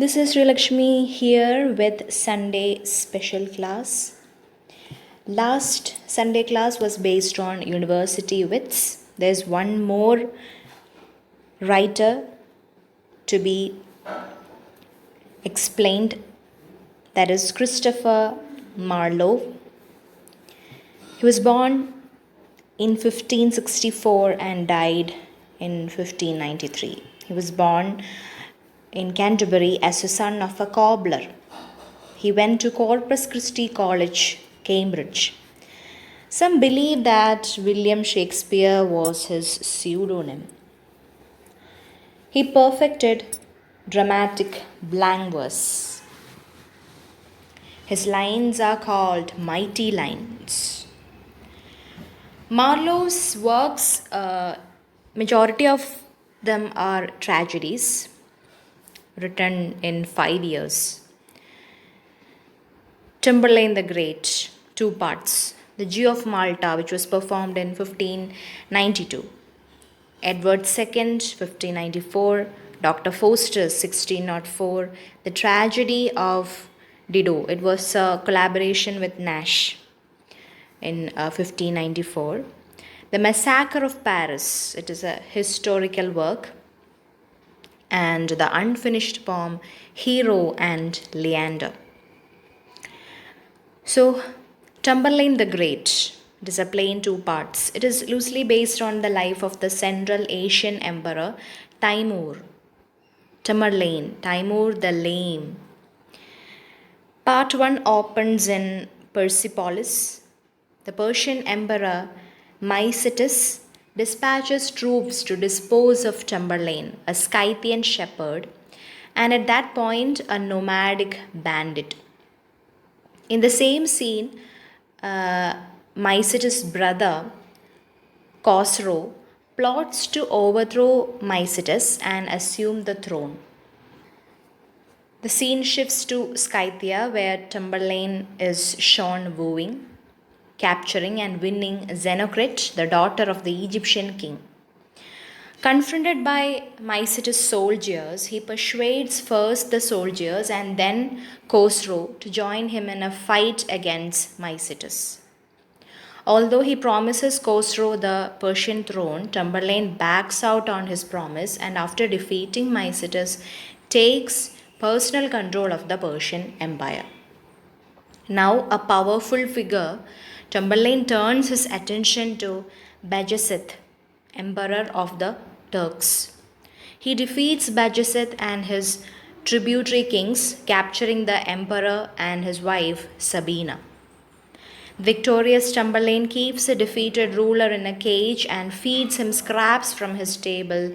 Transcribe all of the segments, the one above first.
This is Sri Lakshmi here with Sunday special class. Last Sunday class was based on university wits. There's one more writer to be explained, that is Christopher Marlowe. He was born in 1564 and died in 1593. He was born in Canterbury as the son of a cobbler. He went to Corpus Christi College, Cambridge. Some believe that William Shakespeare was his pseudonym. He perfected dramatic blank verse. His lines are called mighty lines. Marlowe's works, majority of them are tragedies written in 5 years. Tumbling the Great, 2 parts. The Jew of Malta, which was performed in 1592. Edward II, 1594. Dr. Faustus, 1604. The Tragedy of Dido. It was a collaboration with Nash in 1594. The Massacre of Paris. It is a historical work. And the unfinished poem Hero and Leander. So, Tumbling the Great. It is a play in 2 parts. It is loosely based on the life of the Central Asian Emperor Timur. Timur the Lame. Part 1 opens in Persepolis. The Persian Emperor Mycetus dispatches troops to dispose of Tamburlaine, a Scythian shepherd, and at that point a nomadic bandit. In the same scene, Mycetus' brother Khosrow plots to overthrow Mycetus and assume the throne. The scene shifts to Scythia, where Tamburlaine is shown wooing, capturing and winning Xenocrate, the daughter of the Egyptian king. Confronted by Mycetus' soldiers, he persuades first the soldiers and then Khosrow to join him in a fight against Mycetus. Although he promises Khosrow the Persian throne, Tamburlaine backs out on his promise and after defeating Mycetus, takes personal control of the Persian Empire. Now a powerful figure, Tamburlaine turns his attention to Bajazeth, emperor of the Turks. He defeats Bajazeth and his tributary kings, capturing the emperor and his wife Sabina. Victorious Tamburlaine keeps the defeated ruler in a cage and feeds him scraps from his table,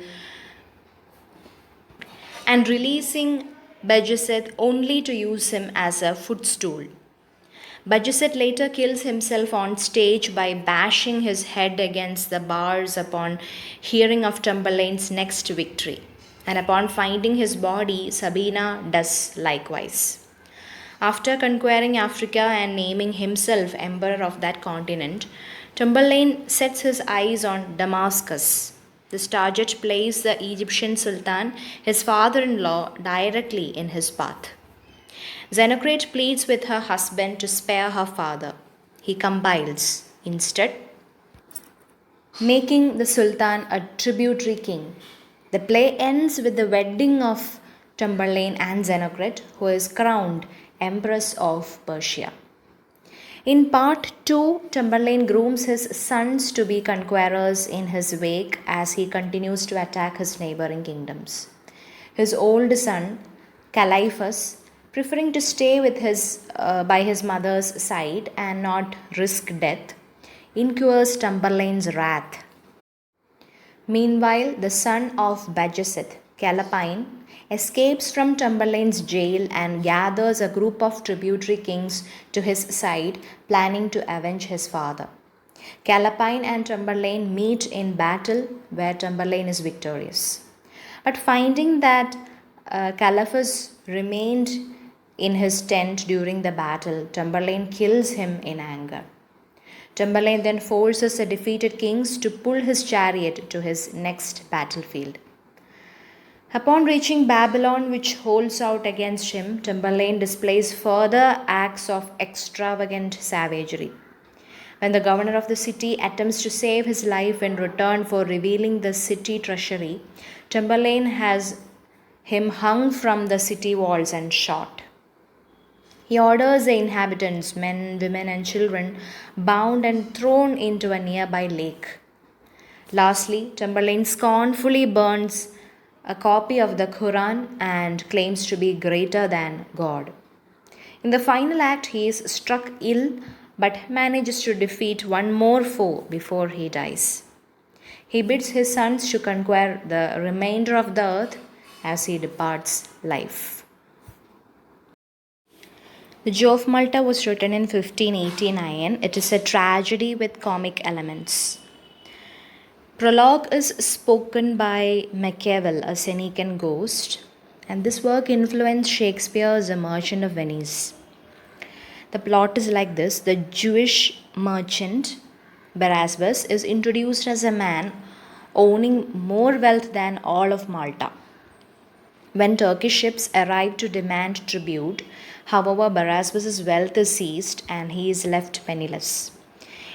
and releasing Bajazeth only to use him as a footstool. Bajazeth later kills himself on stage by bashing his head against the bars upon hearing of Tamburlaine's next victory. And upon finding his body, Sabina does likewise. After conquering Africa and naming himself emperor of that continent, Tamburlaine sets his eyes on Damascus. This target placed the Egyptian Sultan, his father-in-law, directly in his path. Xenocrate pleads with her husband to spare her father. He compiles, instead, making the Sultan a tributary king. The play ends with the wedding of Tamburlaine and Xenocrate, who is crowned Empress of Persia. In part 2, Tamburlaine grooms his sons to be conquerors in his wake as he continues to attack his neighboring kingdoms. His old son, Caliphus, preferring to stay with by his mother's side and not risk death, incurs Tamburlaine's wrath. Meanwhile, the son of Bajazeth, Calapine, escapes from Tamburlaine's jail and gathers a group of tributary kings to his side, planning to avenge his father. Calapine and Tamburlaine meet in battle, where Tamburlaine is victorious. But finding that Caliphus remained in his tent during the battle, Tamburlaine kills him in anger. Tamburlaine then forces the defeated kings to pull his chariot to his next battlefield. Upon reaching Babylon, which holds out against him, Tamburlaine displays further acts of extravagant savagery. When the governor of the city attempts to save his life in return for revealing the city treasury, Tamburlaine has him hung from the city walls and shot. He orders the inhabitants, men, women, and children, bound and thrown into a nearby lake. Lastly, Tamburlaine scornfully burns a copy of the Quran and claims to be greater than God. In the final act, he is struck ill but manages to defeat one more foe before he dies. He bids his sons to conquer the remainder of the earth as he departs life. The Jew of Malta was written in 1589. It is a tragedy with comic elements. Prologue is spoken by Machiavel, a Senecan ghost, and this work influenced Shakespeare's A Merchant of Venice. The plot is like this: the Jewish merchant Barabbas is introduced as a man owning more wealth than all of Malta. When Turkish ships arrive to demand tribute, however, Barabbas' wealth is seized and he is left penniless.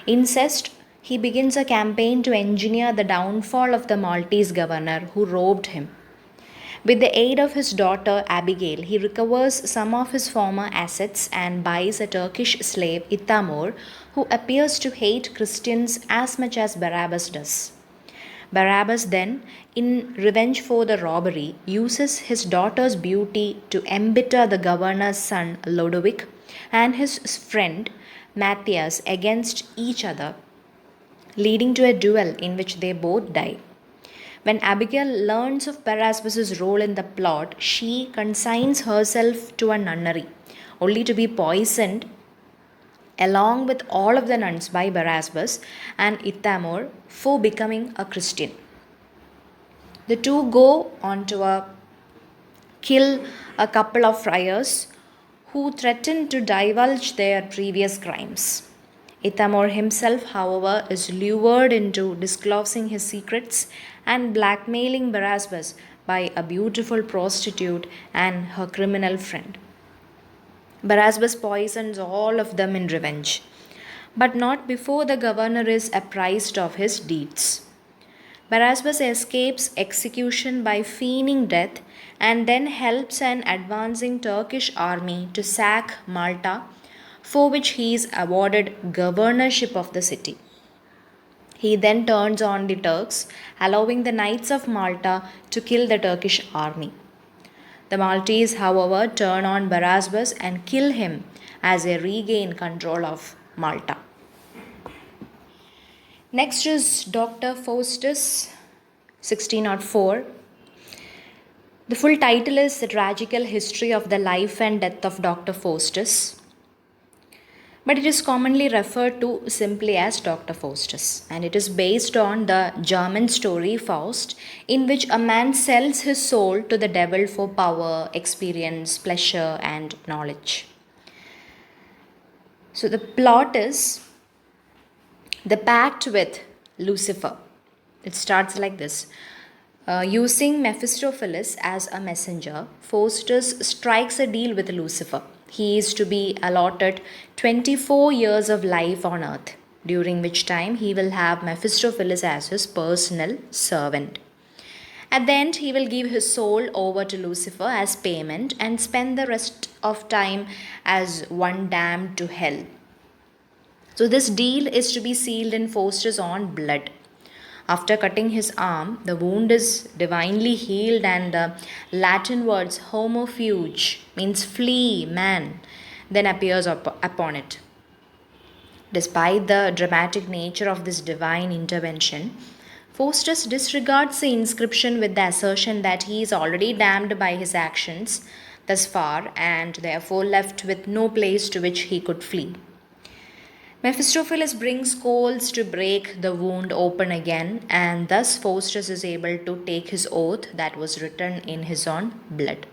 Incensed, he begins a campaign to engineer the downfall of the Maltese governor who robbed him. With the aid of his daughter Abigail, he recovers some of his former assets and buys a Turkish slave, Ithamor, who appears to hate Christians as much as Barabbas does. Barabbas then, in revenge for the robbery, uses his daughter's beauty to embitter the governor's son Lodovic and his friend Matthias against each other, leading to a duel in which they both die. When Abigail learns of Barabbas' role in the plot, she consigns herself to a nunnery, only to be poisoned along with all of the nuns by Barabbas and Ithamor for becoming a Christian. The two go on to kill a couple of friars who threaten to divulge their previous crimes. Ithamor himself, however, is lured into disclosing his secrets and blackmailing Barabbas by a beautiful prostitute and her criminal friend. Barabbas poisons all of them in revenge, but not before the governor is apprised of his deeds. Barabbas escapes execution by feigning death and then helps an advancing Turkish army to sack Malta, for which he is awarded governorship of the city. He then turns on the Turks, allowing the Knights of Malta to kill the Turkish army. The Maltese, however, turn on Barabbas and kill him as they regain control of Malta. Next is Dr. Faustus, 1604. The full title is The Tragical History of the Life and Death of Dr. Faustus, but it is commonly referred to simply as Dr. Faustus, and it is based on the German story Faust, in which a man sells his soul to the devil for power, experience, pleasure, and knowledge. So the plot is the pact with Lucifer. It starts like this. Using Mephistopheles as a messenger, Faustus strikes a deal with Lucifer. He is to be allotted 24 years of life on earth, during which time he will have Mephistopheles as his personal servant. At the end, he will give his soul over to Lucifer as payment and spend the rest of time as one damned to hell. So this deal is to be sealed in Faustus' own blood. After cutting his arm, the wound is divinely healed, and the Latin words homo fuge means flee, man, then appears upon it. Despite the dramatic nature of this divine intervention, Faustus disregards the inscription with the assertion that he is already damned by his actions thus far and therefore left with no place to which he could flee. Mephistopheles brings coals to break the wound open again, and thus Faustus is able to take his oath that was written in his own blood.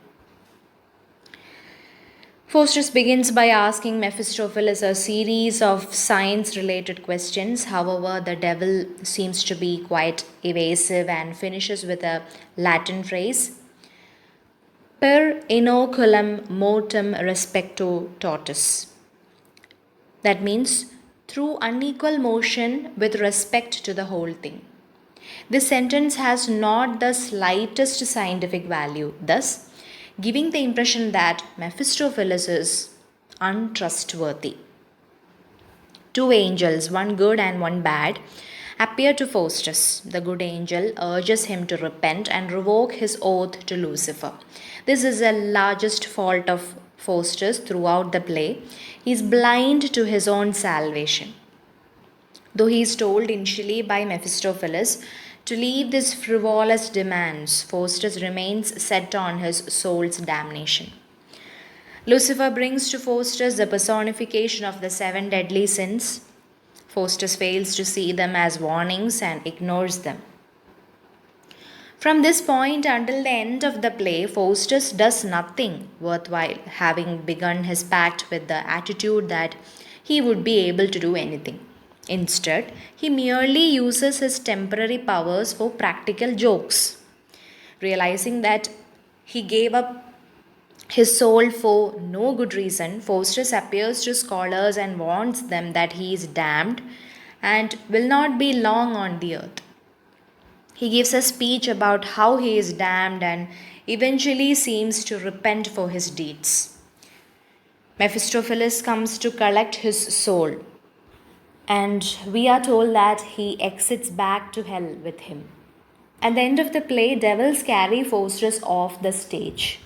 Faustus begins by asking Mephistopheles a series of science-related questions. However, the devil seems to be quite evasive and finishes with a Latin phrase, Per inoculum mortem respecto tortus. That means through unequal motion with respect to the whole thing. This sentence has not the slightest scientific value, thus giving the impression that Mephistopheles is untrustworthy. Two angels, one good and one bad, appear to Faustus. The good angel urges him to repent and revoke his oath to Lucifer. This is the largest fault of Faustus throughout the play. He is blind to his own salvation. Though he is told initially by Mephistopheles to leave these frivolous demands, Faustus remains set on his soul's damnation. Lucifer brings to Faustus the personification of the seven deadly sins. Faustus fails to see them as warnings and ignores them. From this point until the end of the play, Faustus does nothing worthwhile, having begun his pact with the attitude that he would be able to do anything. Instead, he merely uses his temporary powers for practical jokes. Realizing that he gave up his soul for no good reason, Faustus appears to scholars and warns them that he is damned and will not be long on the earth. He gives a speech about how he is damned and eventually seems to repent for his deeds. Mephistopheles comes to collect his soul, and we are told that he exits back to hell with him. At the end of the play, devils carry Faustus off the stage.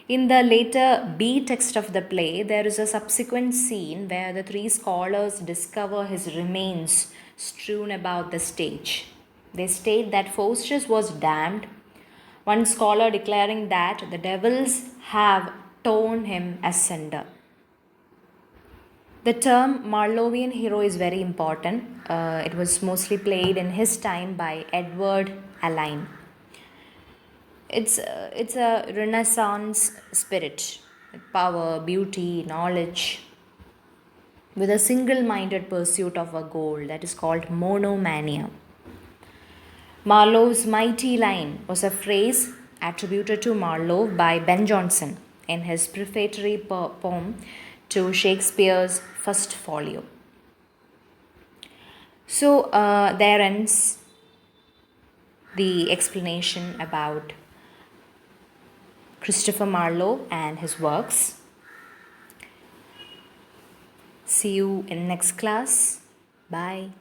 In the later B text of the play, there is a subsequent scene where the three scholars discover his remains strewn about the stage. They state that Faustus was damned, one scholar declaring that the devils have torn him asunder. The term Marlowean hero is very important. It was mostly played in his time by Edward Alleyn. It's a Renaissance spirit with power, beauty, knowledge, with a single-minded pursuit of a goal that is called monomania. Marlowe's mighty line was a phrase attributed to Marlowe by Ben Jonson in his prefatory poem to Shakespeare's First Folio. So there ends the explanation about Christopher Marlowe and his works. See you in next class. Bye.